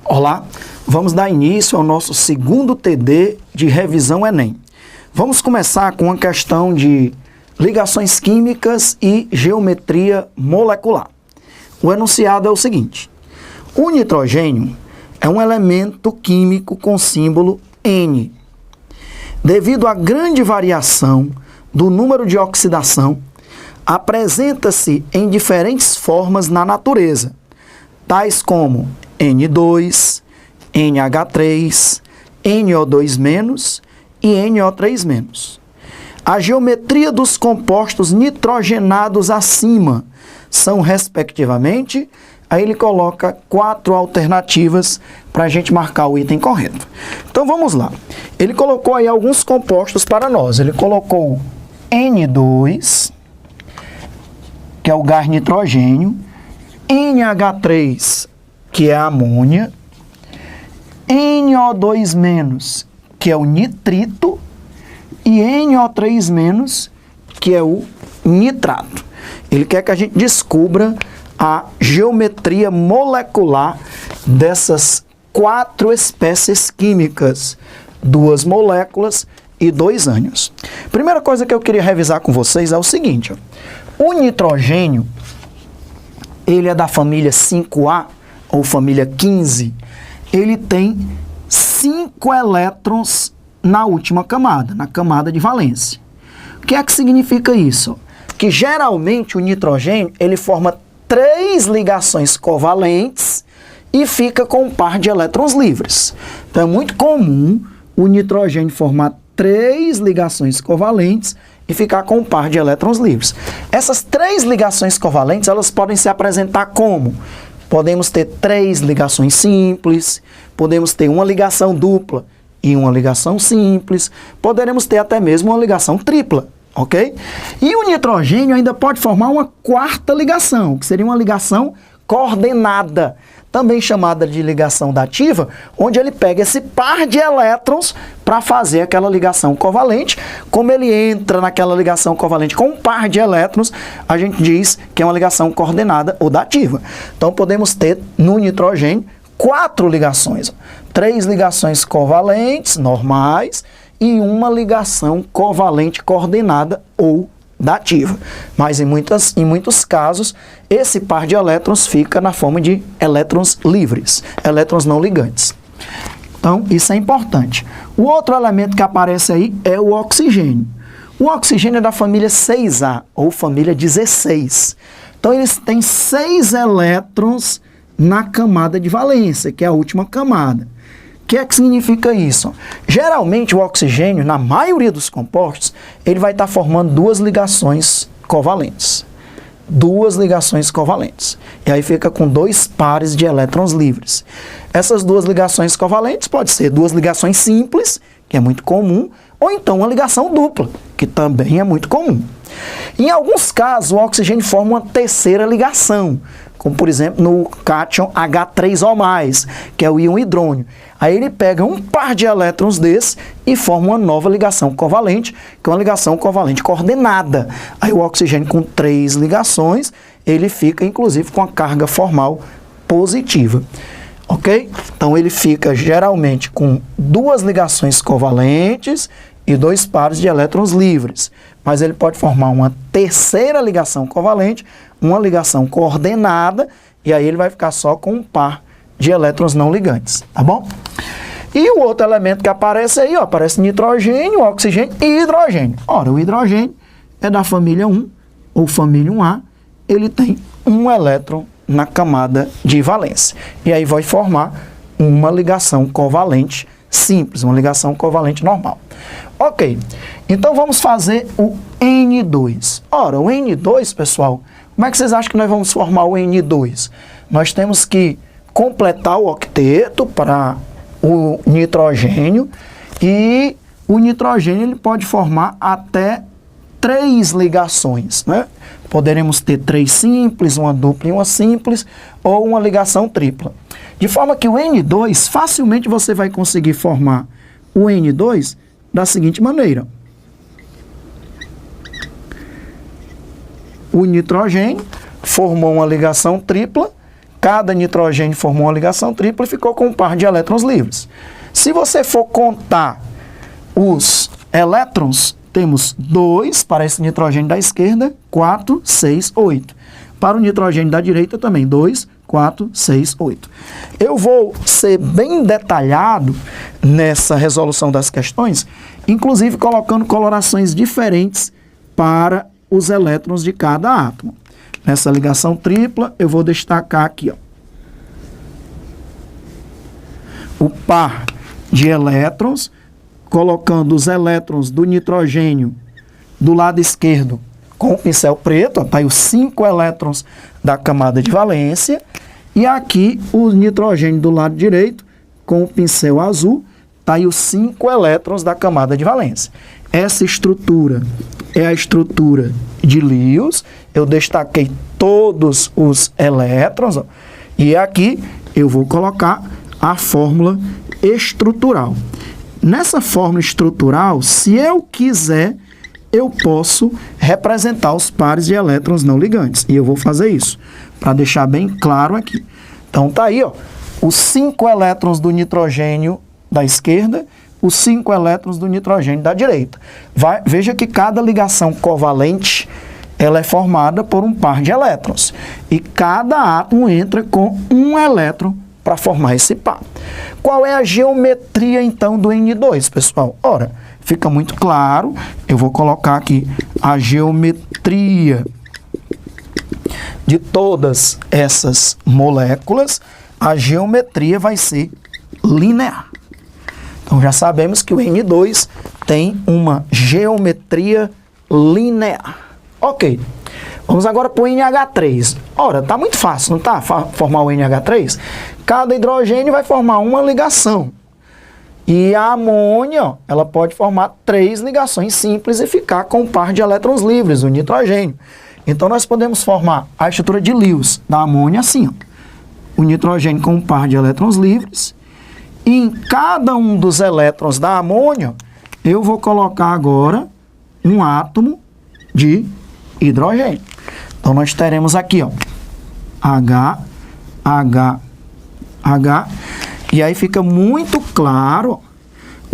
Olá, vamos dar início ao nosso segundo TD de revisão Enem. Vamos começar com uma questão de ligações químicas e geometria molecular. O enunciado é o seguinte: o nitrogênio é um elemento químico com símbolo N. Devido à grande variação do número de oxidação, apresenta-se em diferentes formas na natureza, tais como N2, NH3, NO2- e NO3-. A geometria dos compostos nitrogenados acima são, respectivamente, aí ele coloca 4 alternativas para a gente marcar o item correto. Então vamos lá. Ele colocou aí alguns compostos para nós. Ele colocou N2, que é o gás nitrogênio, NH3, que é a amônia, NO2-, que é o nitrito, e NO3-, que é o nitrato. Ele quer que a gente descubra a geometria molecular dessas 4 espécies químicas, 2 moléculas e 2 ânions. Primeira coisa que eu queria revisar com vocês é o seguinte: ó. O nitrogênio, ele é da família 5A, ou família 15, ele tem 5 elétrons na última camada, na camada de valência. O que é que significa isso? Que geralmente o nitrogênio ele forma 3 ligações covalentes e fica com um par de elétrons livres. Então é muito comum o nitrogênio formar 3 ligações covalentes e ficar com um par de elétrons livres. Essas 3 ligações covalentes, elas podem se apresentar como? Podemos ter 3 ligações simples, podemos ter uma ligação dupla e uma ligação simples, poderemos ter até mesmo uma ligação tripla, ok? E o nitrogênio ainda pode formar uma 4ª ligação, que seria uma ligação coordenada, também chamada de ligação dativa, onde ele pega esse par de elétrons para fazer aquela ligação covalente. Como ele entra naquela ligação covalente com um par de elétrons, a gente diz que é uma ligação coordenada ou dativa. Então podemos ter no nitrogênio 4 ligações, 3 ligações covalentes normais e uma ligação covalente coordenada ou dativa. Mas em muitos casos, esse par de elétrons fica na forma de elétrons livres, elétrons não ligantes. Então, isso é importante. O outro elemento que aparece aí é o oxigênio. O oxigênio é da família 6A, ou família 16. Então, eles têm 6 elétrons na camada de valência, que é a última camada. O que é que significa isso? Geralmente o oxigênio, na maioria dos compostos, ele vai estar formando 2 ligações covalentes. 2 ligações covalentes. E aí fica com 2 pares de elétrons livres. Essas 2 ligações covalentes pode ser 2 ligações simples, que é muito comum, ou então uma ligação dupla, que também é muito comum. Em alguns casos, o oxigênio forma uma 3ª ligação, como por exemplo no cátion H3O+, que é o íon hidrônio. Aí ele pega um par de elétrons desses e forma uma nova ligação covalente, que é uma ligação covalente coordenada. Aí o oxigênio com 3 ligações, ele fica inclusive com a carga formal positiva. Ok? Então ele fica geralmente com 2 ligações covalentes e 2 pares de elétrons livres. Mas ele pode formar uma 3ª ligação covalente, uma ligação coordenada, e aí ele vai ficar só com um par de elétrons não ligantes, tá bom? E o outro elemento que aparece aí, ó, aparece nitrogênio, oxigênio e hidrogênio. Ora, o hidrogênio é da família 1, ou família 1A, ele tem 1 elétron na camada de valência. E aí vai formar uma ligação covalente simples, uma ligação covalente normal. Ok, então vamos fazer o N2. Ora, o N2, pessoal, como é que vocês acham que nós vamos formar o N2? Nós temos que completar o octeto para o nitrogênio, e o nitrogênio ele pode formar até 3 ligações, né? Poderemos ter 3 simples, uma dupla e uma simples, ou uma ligação tripla. De forma que o N2, facilmente você vai conseguir formar o N2 da seguinte maneira. O nitrogênio formou uma ligação tripla, cada nitrogênio formou uma ligação tripla e ficou com um par de elétrons livres. Se você for contar os elétrons, temos 2 para esse nitrogênio da esquerda, 4, 6, 8. Para o nitrogênio da direita também, 2, 4, 6, 8. Eu vou ser bem detalhado nessa resolução das questões, inclusive colocando colorações diferentes para os elétrons de cada átomo. Nessa ligação tripla, eu vou destacar aqui, ó, o par de elétrons, colocando os elétrons do nitrogênio do lado esquerdo com o pincel preto, está aí os 5 elétrons da camada de valência, e aqui o nitrogênio do lado direito com o pincel azul, está aí os 5 elétrons da camada de valência. Essa estrutura é a estrutura de Lewis, eu destaquei todos os elétrons, ó, e aqui eu vou colocar a fórmula estrutural. Nessa fórmula estrutural, se eu quiser, eu posso representar os pares de elétrons não ligantes. E eu vou fazer isso, para deixar bem claro aqui. Então, tá aí, ó, os 5 elétrons do nitrogênio da esquerda, os 5 elétrons do nitrogênio da direita. Veja que cada ligação covalente, ela é formada por um par de elétrons. E cada átomo entra com um elétron para formar esse par. Qual é a geometria, então, do N2, pessoal? Ora, fica muito claro, eu vou colocar aqui a geometria de todas essas moléculas. A geometria vai ser linear. Então, já sabemos que o N2 tem uma geometria linear. Ok. Vamos agora para o NH3. Ora, tá muito fácil, não tá? Formar o NH3. Cada hidrogênio vai formar uma ligação. E a amônia, ó, ela pode formar 3 ligações simples e ficar com um par de elétrons livres, o nitrogênio. Então, nós podemos formar a estrutura de Lewis da amônia assim, ó. O nitrogênio com um par de elétrons livres. E em cada um dos elétrons da amônia, eu vou colocar agora um átomo de hidrogênio. Então, nós teremos aqui, ó, H, H, H. E aí fica muito claro, ó,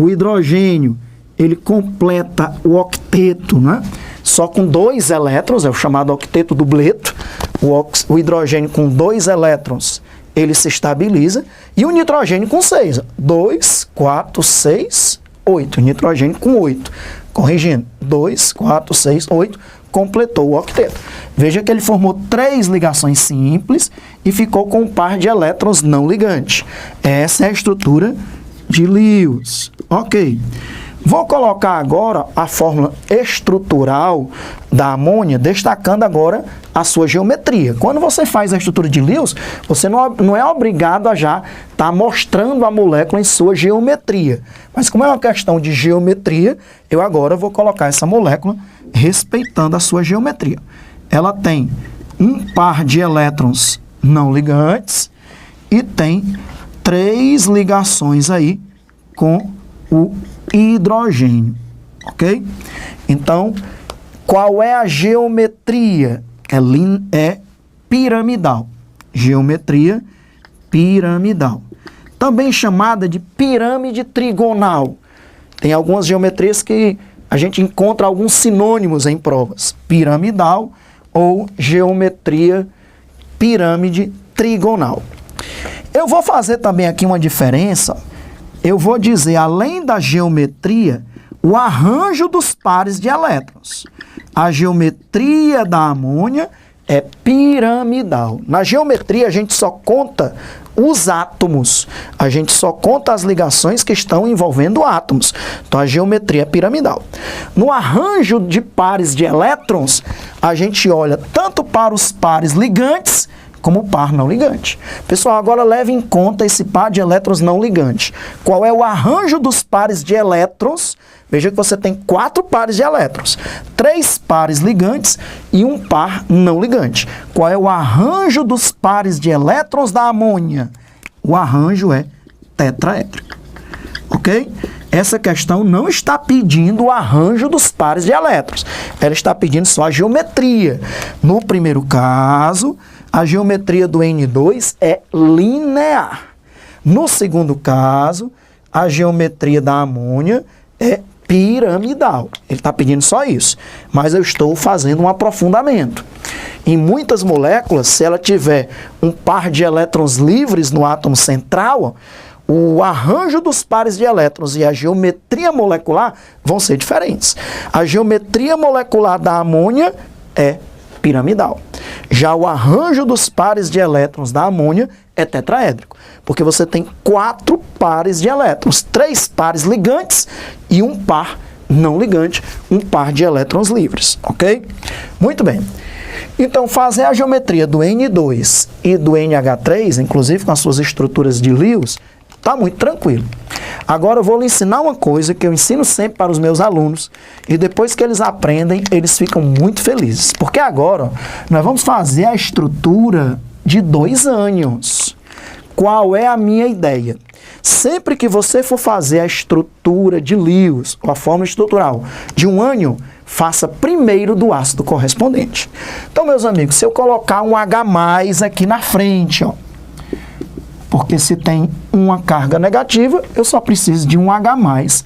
o hidrogênio, ele completa o octeto, né? Só com 2 elétrons, é o chamado octeto dupleto. O hidrogênio com 2 elétrons, ele se estabiliza. E o nitrogênio com 6. 2, 4, 6, 8. Nitrogênio com 8. Corrigindo. 2, 4, 6, 8. Completou o octeto. Veja que ele formou 3 ligações simples e ficou com um par de elétrons não ligantes. Essa é a estrutura de Lewis. Ok. Vou colocar agora a fórmula estrutural da amônia, destacando agora a sua geometria. Quando você faz a estrutura de Lewis, você não é obrigado a já estar mostrando a molécula em sua geometria. Mas como é uma questão de geometria, eu agora vou colocar essa molécula respeitando a sua geometria. Ela tem um par de elétrons não ligantes e tem 3 ligações aí com o hidrogênio, ok? Então, qual é a geometria? É piramidal. Geometria piramidal. Também chamada de pirâmide trigonal. Tem algumas geometrias que a gente encontra alguns sinônimos em provas. Piramidal ou geometria pirâmide trigonal. Eu vou fazer também aqui uma diferença. Eu vou dizer, além da geometria, o arranjo dos pares de elétrons. A geometria da amônia é piramidal. Na geometria, a gente só conta os átomos. A gente só conta as ligações que estão envolvendo átomos. Então, a geometria é piramidal. No arranjo de pares de elétrons, a gente olha tanto para os pares ligantes como par não ligante. Pessoal, agora leve em conta esse par de elétrons não ligantes. Qual é o arranjo dos pares de elétrons? Veja que você tem 4 pares de elétrons, 3 pares ligantes e um par não ligante. Qual é o arranjo dos pares de elétrons da amônia? o arranjo é tetraédrico. Ok? Essa questão não está pedindo o arranjo dos pares de elétrons. Ela está pedindo só a geometria. No primeiro caso, a geometria do N2 é linear. No segundo caso, a geometria da amônia é piramidal. Ele está pedindo só isso. Mas eu estou fazendo um aprofundamento. Em muitas moléculas, se ela tiver um par de elétrons livres no átomo central, o arranjo dos pares de elétrons e a geometria molecular vão ser diferentes. A geometria molecular da amônia é piramidal. Já o arranjo dos pares de elétrons da amônia é tetraédrico, porque você tem 4 pares de elétrons, 3 pares ligantes e um par não ligante, um par de elétrons livres, ok? Muito bem. Então, fazer a geometria do N2 e do NH3, inclusive com as suas estruturas de Lewis, está muito tranquilo. Agora eu vou lhe ensinar uma coisa que eu ensino sempre para os meus alunos e depois que eles aprendem, eles ficam muito felizes. Porque agora, ó, nós vamos fazer a estrutura de 2 ânions. Qual é a minha ideia? Sempre que você for fazer a estrutura de Lewis, ou a fórmula estrutural de um ânion, faça primeiro do ácido correspondente. Então, meus amigos, se eu colocar um H+ aqui na frente, ó, porque se tem uma carga negativa, eu só preciso de um H+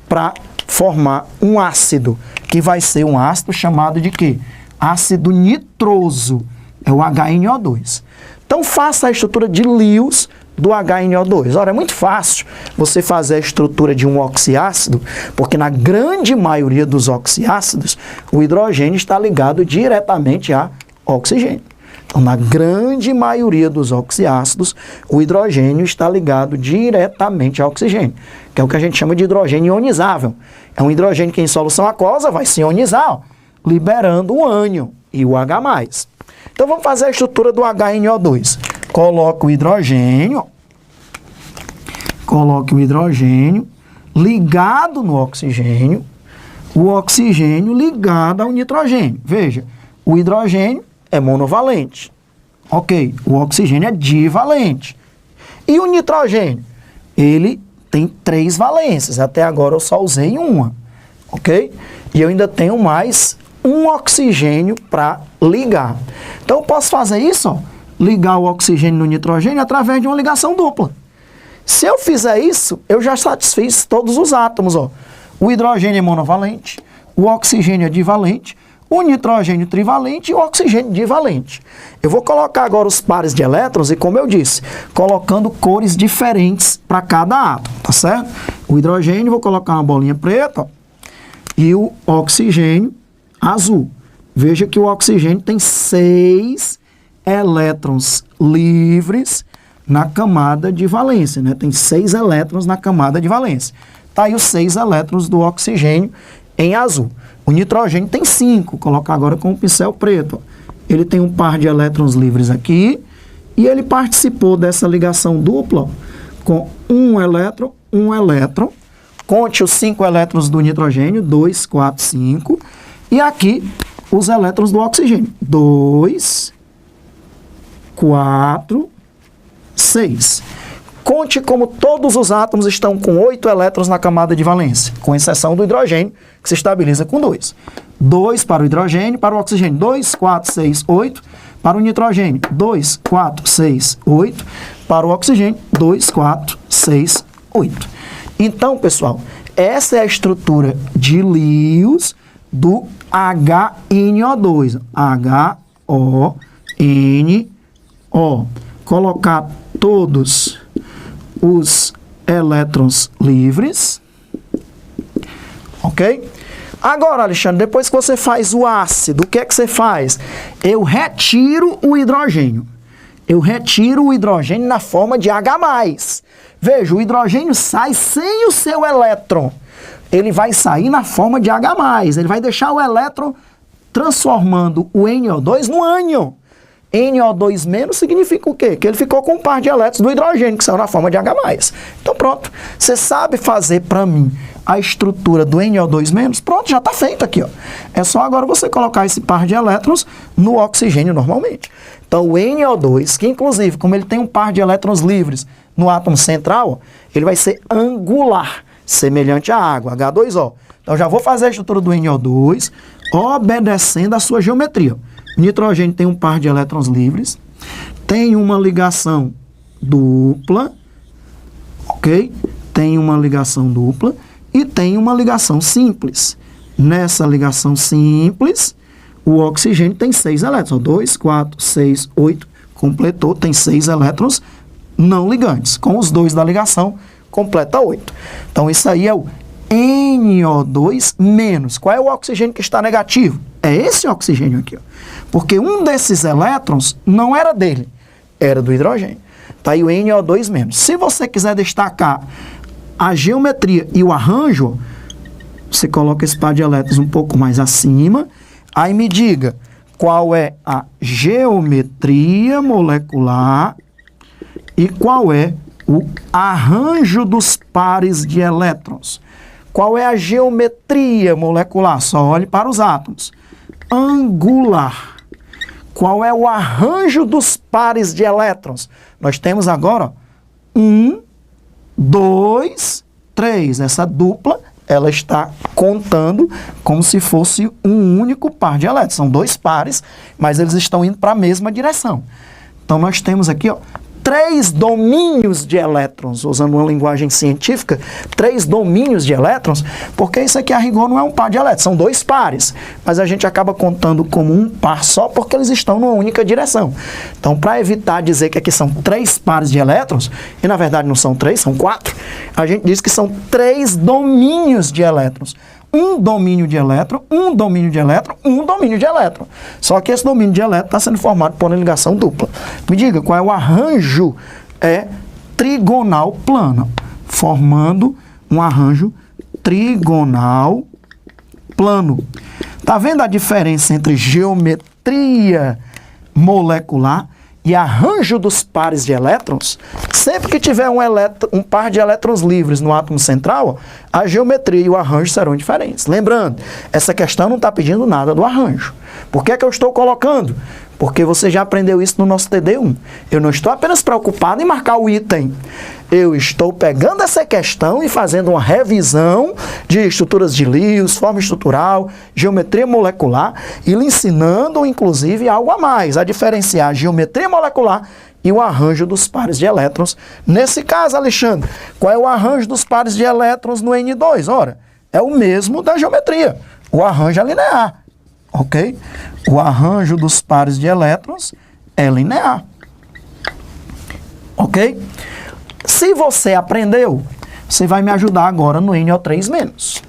para formar um ácido, que vai ser um ácido chamado de quê? Ácido nitroso, é o HNO2. Então, faça a estrutura de Lewis do HNO2. Ora, é muito fácil você fazer a estrutura de um oxiácido, porque na grande maioria dos oxiácidos, o hidrogênio está ligado diretamente a oxigênio. Então, na grande maioria dos oxiácidos, o hidrogênio está ligado diretamente ao oxigênio, que é o que a gente chama de hidrogênio ionizável. É um hidrogênio que em solução aquosa vai se ionizar, ó, liberando o ânion e o H+. Então, vamos fazer a estrutura do HNO2. Coloque o hidrogênio ligado no oxigênio, o oxigênio ligado ao nitrogênio. Veja, o hidrogênio é monovalente. Ok, o oxigênio é divalente. E o nitrogênio? Ele tem 3 valências. Até agora eu só usei uma. Ok? E eu ainda tenho mais um oxigênio para ligar. Então eu posso fazer isso, ó, ligar o oxigênio no nitrogênio através de uma ligação dupla. Se eu fizer isso, eu já satisfiz todos os átomos. Ó. O hidrogênio é monovalente, o oxigênio é divalente, o nitrogênio trivalente e o oxigênio divalente. Eu vou colocar agora os pares de elétrons e, como eu disse, colocando cores diferentes para cada átomo, tá certo? O hidrogênio, vou colocar uma bolinha preta, ó, e o oxigênio azul. Veja que o oxigênio tem 6 elétrons livres na camada de valência, né? Tem 6 elétrons na camada de valência. Tá aí os 6 elétrons do oxigênio em azul. O nitrogênio tem 5, vou colocar agora com o pincel preto. Ele tem um par de elétrons livres aqui e ele participou dessa ligação dupla com um elétron. Conte os 5 elétrons do nitrogênio, 2, 4, 5. E aqui os elétrons do oxigênio, 2, 4, 6. Conte como todos os átomos estão com 8 elétrons na camada de valência, com exceção do hidrogênio, que se estabiliza com 2. 2 para o hidrogênio, para o oxigênio, 2, 4, 6, 8. Para o nitrogênio, 2, 4, 6, 8. Para o oxigênio, 2, 4, 6, 8. Então, pessoal, essa é a estrutura de Lewis do HNO2. H-O-N-O. Colocar todos os elétrons livres. Ok? Agora, Alexandre, depois que você faz o ácido, o que é que você faz? Eu retiro o hidrogênio. Eu retiro o hidrogênio na forma de H+. Veja, o hidrogênio sai sem o seu elétron. Ele vai sair na forma de H+. Ele vai deixar o elétron transformando o NO2 no ânion. NO2- significa o quê? Que ele ficou com um par de elétrons do hidrogênio, que saiu na forma de H+. Então pronto, você sabe fazer para mim a estrutura do NO2-, pronto, já está feito aqui, ó. É só agora você colocar esse par de elétrons no oxigênio normalmente. Então o NO2, que inclusive, como ele tem um par de elétrons livres no átomo central, ele vai ser angular, semelhante à água, H2O. Então, já vou fazer a estrutura do NO2, obedecendo a sua geometria. O nitrogênio tem um par de elétrons livres, tem uma ligação dupla, ok? Tem uma ligação dupla e tem uma ligação simples. Nessa ligação simples, o oxigênio tem 6 elétrons. 2, 4, 6, 8. Completou, tem 6 elétrons não ligantes. Com os 2 da ligação, completa 8. Então, isso aí é o NO2 menos. Qual é o oxigênio que está negativo? É esse oxigênio aqui, ó. Porque um desses elétrons não era dele, era do hidrogênio. Tá aí o NO2 menos. Se você quiser destacar a geometria e o arranjo, você coloca esse par de elétrons um pouco mais acima. Aí me diga qual é a geometria molecular e qual é o arranjo dos pares de elétrons. Qual é a geometria molecular? Só olhe para os átomos. Angular. Qual é o arranjo dos pares de elétrons? Nós temos agora 1, 2, 3. Essa dupla, ela está contando como se fosse um único par de elétrons. São 2 pares, mas eles estão indo para a mesma direção. Então, nós temos aqui, ó, 3 domínios de elétrons, usando uma linguagem científica, 3 domínios de elétrons, porque isso aqui a rigor não é um par de elétrons, são 2 pares, mas a gente acaba contando como um par só porque eles estão numa única direção. Então, para evitar dizer que aqui são 3 pares de elétrons, e na verdade não são 3, são 4, a gente diz que são 3 domínios de elétrons. Um domínio de elétron, um domínio de elétron, um domínio de elétron. Só que esse domínio de elétron está sendo formado por uma ligação dupla. Me diga, qual é o arranjo? É trigonal plano, formando um arranjo trigonal plano. Tá vendo a diferença entre geometria molecular e arranjo dos pares de elétrons? Sempre que tiver um par de elétrons livres no átomo central, a geometria e o arranjo serão diferentes. Lembrando, essa questão não está pedindo nada do arranjo. Por que é que eu estou colocando? Porque você já aprendeu isso no nosso TD1. Eu não estou apenas preocupado em marcar o item. Eu estou pegando essa questão e fazendo uma revisão de estruturas de Lewis, forma estrutural, geometria molecular e lhe ensinando, inclusive, algo a mais, a diferenciar a geometria molecular e o arranjo dos pares de elétrons. Nesse caso, Alexandre, qual é o arranjo dos pares de elétrons no N2? Ora, é o mesmo da geometria. O arranjo é linear, ok? O arranjo dos pares de elétrons é linear, ok? Se você aprendeu, você vai me ajudar agora no NO3-.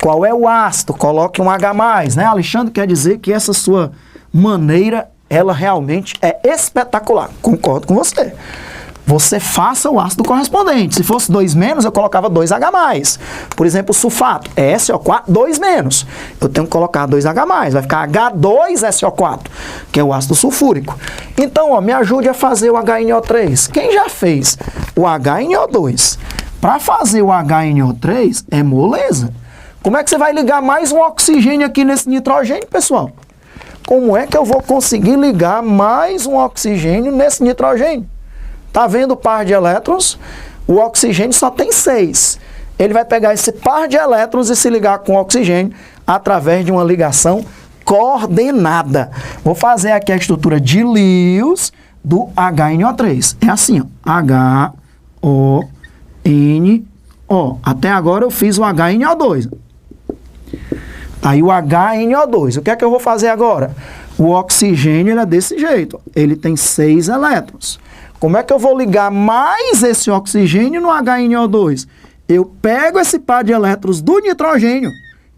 Qual é o ácido? Coloque um H+, né? Alexandre, quer dizer que essa sua maneira, ela realmente é espetacular. Concordo com você. Você faça o ácido correspondente. Se fosse 2-, eu colocava 2H+. Por exemplo, sulfato, SO4, 2-. Eu tenho que colocar 2H+, vai ficar H2SO4, que é o ácido sulfúrico. Então, ó, me ajude a fazer o HNO3. Quem já fez o HNO2? Para fazer o HNO3 é moleza. Como é que você vai ligar mais um oxigênio aqui nesse nitrogênio, pessoal? Como é que eu vou conseguir ligar mais um oxigênio nesse nitrogênio? Tá vendo o par de elétrons? O oxigênio só tem 6. Ele vai pegar esse par de elétrons e se ligar com o oxigênio através de uma ligação coordenada. Vou fazer aqui a estrutura de Lewis do HNO3. É assim, ó. H-O-N-O. Até agora eu fiz o HNO2. Aí o HNO2. O que é que eu vou fazer agora? O oxigênio ele é desse jeito. Ele tem 6 elétrons. Como é que eu vou ligar mais esse oxigênio no HNO2? Eu pego esse par de elétrons do nitrogênio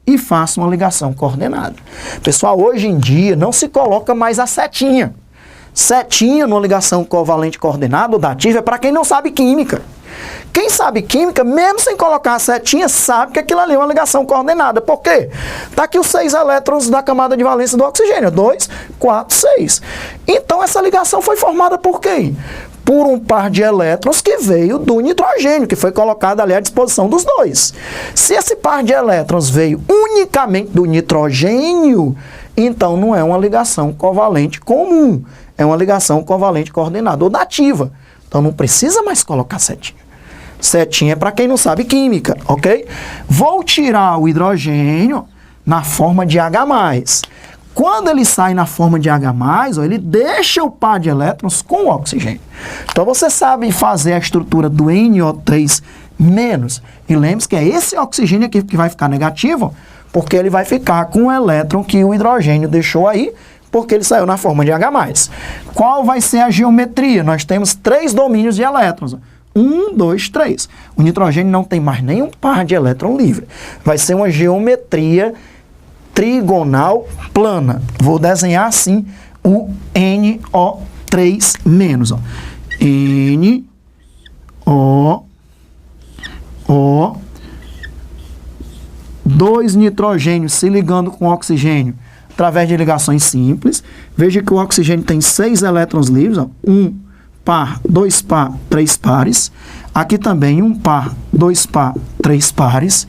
e faço uma ligação coordenada. Pessoal, hoje em dia não se coloca mais a setinha. Setinha numa ligação covalente coordenada ou dativa é para quem não sabe química. Quem sabe química, mesmo sem colocar a setinha, sabe que aquilo ali é uma ligação coordenada. Por quê? Está aqui os 6 elétrons da camada de valência do oxigênio. 2, 4, 6. Então, essa ligação foi formada por quem? Por um par de elétrons que veio do nitrogênio, que foi colocado ali à disposição dos 2. Se esse par de elétrons veio unicamente do nitrogênio, então não é uma ligação covalente comum. É uma ligação covalente coordenada ou dativa. Então não precisa mais colocar setinha. Setinha é para quem não sabe química, ok? Vou tirar o hidrogênio na forma de H+. Quando ele sai na forma de H+, ó, ele deixa o par de elétrons com o oxigênio. Então você sabe fazer a estrutura do NO3-. E lembre-se que é esse oxigênio aqui que vai ficar negativo, porque ele vai ficar com o elétron que o hidrogênio deixou aí, porque ele saiu na forma de H+. Qual vai ser a geometria? Nós temos 3 domínios de elétrons. 1, 2, 3. O nitrogênio não tem mais nenhum par de elétron livre. Vai ser uma geometria trigonal plana. Vou desenhar assim o NO3-. Ó. NO, 2 nitrogênios se ligando com oxigênio através de ligações simples. Veja que o oxigênio tem 6 elétrons livres, ó. 1 par, 2 par, 3 pares. Aqui também 1 par, 2 par, 3 pares.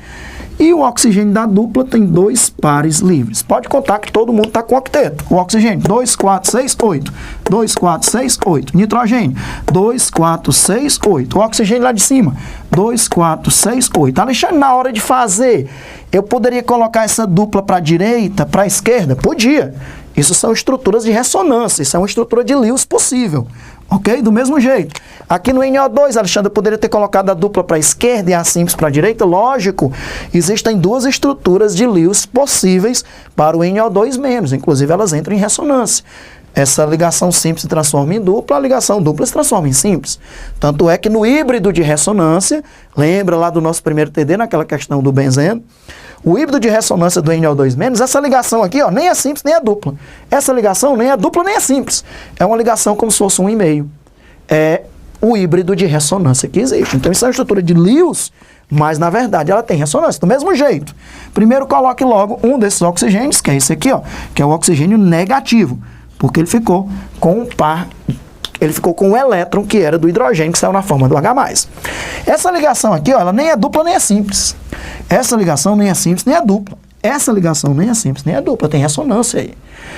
E o oxigênio da dupla tem 2 pares livres. Pode contar que todo mundo está com octeto. O oxigênio, 2, 4, 6, 8. 2, 4, 6, 8. Nitrogênio, 2, 4, 6, 8. O oxigênio lá de cima, 2, 4, 6, 8. Alexandre, na hora de fazer, eu poderia colocar essa dupla para a direita, para a esquerda? Podia. Isso são estruturas de ressonância. Isso é uma estrutura de Lewis possível. Ok? Do mesmo jeito. Aqui no NO2, Alexandre, eu poderia ter colocado a dupla para a esquerda e a simples para a direita? Lógico. Existem 2 estruturas de Lewis possíveis para o NO2-. Inclusive, elas entram em ressonância. Essa ligação simples se transforma em dupla, a ligação dupla se transforma em simples. Tanto é que no híbrido de ressonância, lembra lá do nosso primeiro TD, naquela questão do benzeno, o híbrido de ressonância do NO2-, essa ligação aqui, ó, nem é simples nem é dupla. Essa ligação nem é dupla nem é simples. É uma ligação como se fosse 1,5. É o híbrido de ressonância que existe. Então isso é uma estrutura de Lewis, mas na verdade ela tem ressonância. Do mesmo jeito. Primeiro coloque logo um desses oxigênios, que é esse aqui, ó, que é o oxigênio negativo. Porque ele ficou com um par, ele ficou com o elétron que era do hidrogênio, que saiu na forma do H+. Essa ligação aqui, ó, ela nem é dupla nem é simples. Essa ligação nem é simples nem é dupla. Essa ligação nem é simples nem é dupla, tem ressonância aí.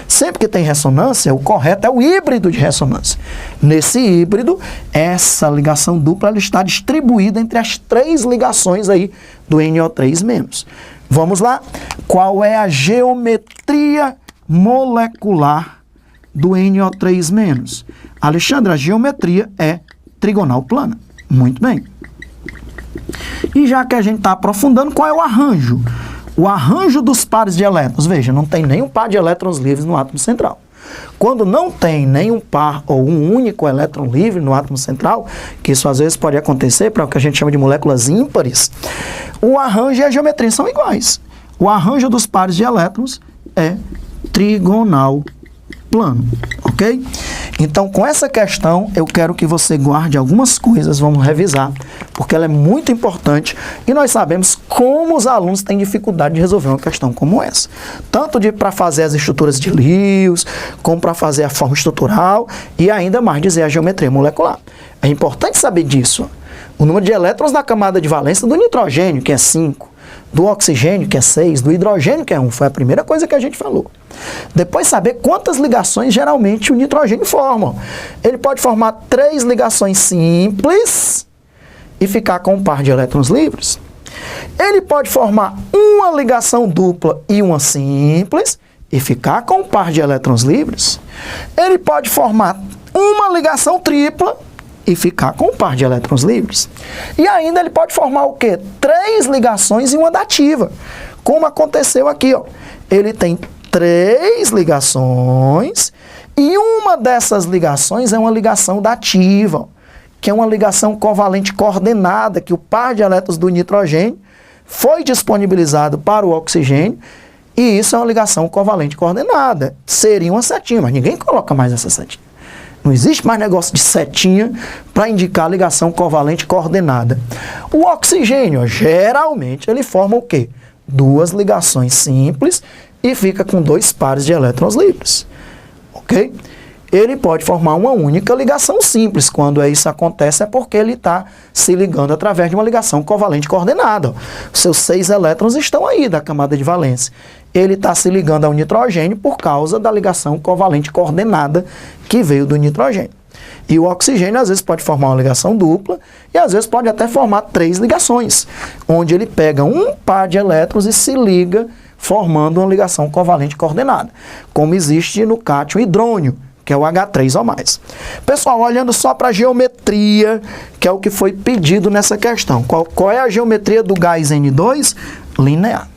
Sempre que tem ressonância, o correto é o híbrido de ressonância. Nesse híbrido, essa ligação dupla ela está distribuída entre as 3 ligações aí do NO3-. Vamos lá? Qual é a geometria molecular do NO3-? Alexandre, a geometria é trigonal plana. Muito bem. E já que a gente está aprofundando, qual é o arranjo? O arranjo dos pares de elétrons. Veja, não tem nenhum par de elétrons livres no átomo central. Quando não tem nenhum par ou um único elétron livre no átomo central, que isso às vezes pode acontecer para o que a gente chama de moléculas ímpares, o arranjo e a geometria são iguais. O arranjo dos pares de elétrons é trigonal plano, ok? Então, com essa questão, eu quero que você guarde algumas coisas, vamos revisar, porque ela é muito importante e nós sabemos como os alunos têm dificuldade de resolver uma questão como essa. Tanto para fazer as estruturas de Lewis, como para fazer a forma estrutural e ainda mais dizer a geometria molecular. É importante saber disso. O número de elétrons na camada de valência do nitrogênio, que é 5, do oxigênio, que é 6, do hidrogênio, que é 1, foi a primeira coisa que a gente falou. Depois saber quantas ligações geralmente o nitrogênio forma. Ele pode formar 3 ligações simples e ficar com um par de elétrons livres. Ele pode formar uma ligação dupla e uma simples e ficar com um par de elétrons livres. Ele pode formar uma ligação tripla e ficar com um par de elétrons livres. E ainda ele pode formar o quê? 3 ligações e uma dativa. Como aconteceu aqui, ó. Ele tem 3 ligações e uma dessas ligações é uma ligação dativa, ó, que é uma ligação covalente coordenada, que o par de elétrons do nitrogênio foi disponibilizado para o oxigênio e isso é uma ligação covalente coordenada. Seria uma setinha, mas ninguém coloca mais essa setinha. Não existe mais negócio de setinha para indicar a ligação covalente coordenada. O oxigênio, geralmente, ele forma o quê? 2 ligações simples e fica com 2 pares de elétrons livres. Ok? Ele pode formar uma única ligação simples. Quando isso acontece é porque ele está se ligando através de uma ligação covalente coordenada. Seus 6 elétrons estão aí da camada de valência. Ele está se ligando ao nitrogênio por causa da ligação covalente coordenada que veio do nitrogênio. E o oxigênio, às vezes, pode formar uma ligação dupla e, às vezes, pode até formar 3 ligações, onde ele pega um par de elétrons e se liga, formando uma ligação covalente coordenada, como existe no cátion hidrônio, que é o H3 ou mais. Pessoal, olhando só para a geometria, que é o que foi pedido nessa questão. Qual é a geometria do gás N2? Linear.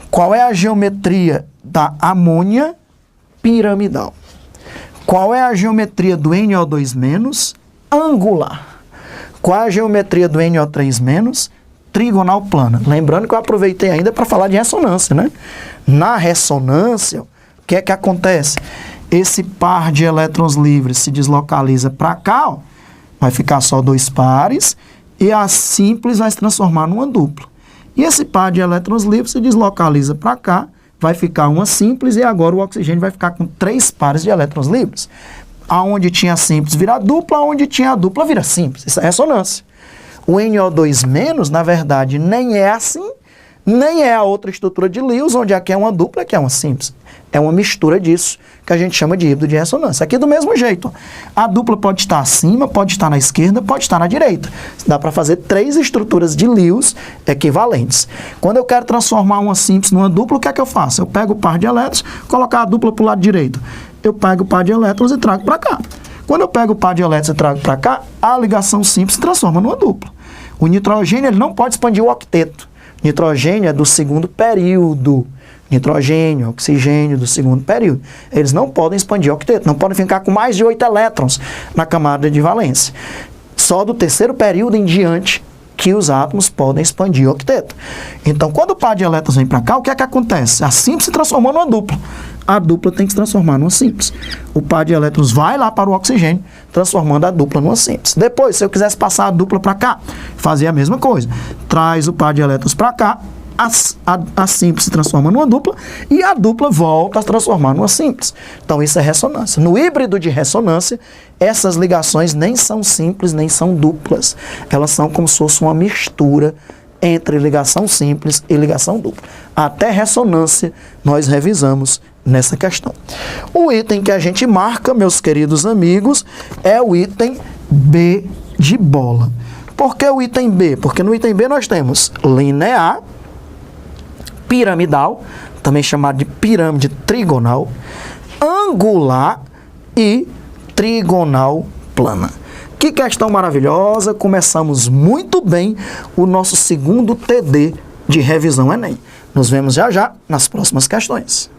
Qual é a geometria da amônia? Piramidal. Qual é a geometria do NO2-? Angular. Qual é a geometria do NO3-? Trigonal plana. Lembrando que eu aproveitei ainda para falar de ressonância, né? Na ressonância, o que é que acontece? Esse par de elétrons livres se deslocaliza para cá, ó, vai ficar só 2 pares, e a simples vai se transformar numa dupla. E esse par de elétrons livres se deslocaliza para cá, vai ficar uma simples, e agora o oxigênio vai ficar com 3 pares de elétrons livres. Aonde tinha simples vira dupla, aonde tinha dupla vira simples. Isso é ressonância. O NO2-, na verdade, nem é assim, nem é a outra estrutura de Lewis, onde aqui é uma dupla, aqui é uma simples. É uma mistura disso, que a gente chama de híbrido de ressonância. Aqui do mesmo jeito, ó. A dupla pode estar acima, pode estar na esquerda, pode estar na direita. Dá para fazer 3 estruturas de Lewis equivalentes. Quando eu quero transformar uma simples numa dupla, o que é que eu faço? Eu pego o par de elétrons, colocar a dupla para o lado direito. Eu pego o par de elétrons e trago para cá. Quando eu pego o par de elétrons e trago para cá, a ligação simples se transforma numa dupla. O nitrogênio ele não pode expandir o octeto. Nitrogênio é do segundo período. Nitrogênio, oxigênio do segundo período. Eles não podem expandir o octeto, não podem ficar com mais de 8 elétrons na camada de valência. Só do terceiro período em diante que os átomos podem expandir o octeto. Então, quando o par de elétrons vem para cá, o que é que acontece? A simples se transformou numa dupla. A dupla tem que se transformar numa simples. O par de elétrons vai lá para o oxigênio, transformando a dupla numa simples. Depois, se eu quisesse passar a dupla para cá, fazia a mesma coisa. Traz o par de elétrons para cá, a simples se transforma numa dupla e a dupla volta a se transformar numa simples. Então, isso é ressonância. No híbrido de ressonância, essas ligações nem são simples, nem são duplas. Elas são como se fosse uma mistura entre ligação simples e ligação dupla. Até ressonância nós revisamos nessa questão. O item que a gente marca, meus queridos amigos, é o item B de bola. Por que o item B? Porque no item B nós temos linear, piramidal, também chamado de pirâmide trigonal, angular e trigonal plana. Que questão maravilhosa! Começamos muito bem o nosso segundo TD de revisão Enem. Nos vemos já já nas próximas questões.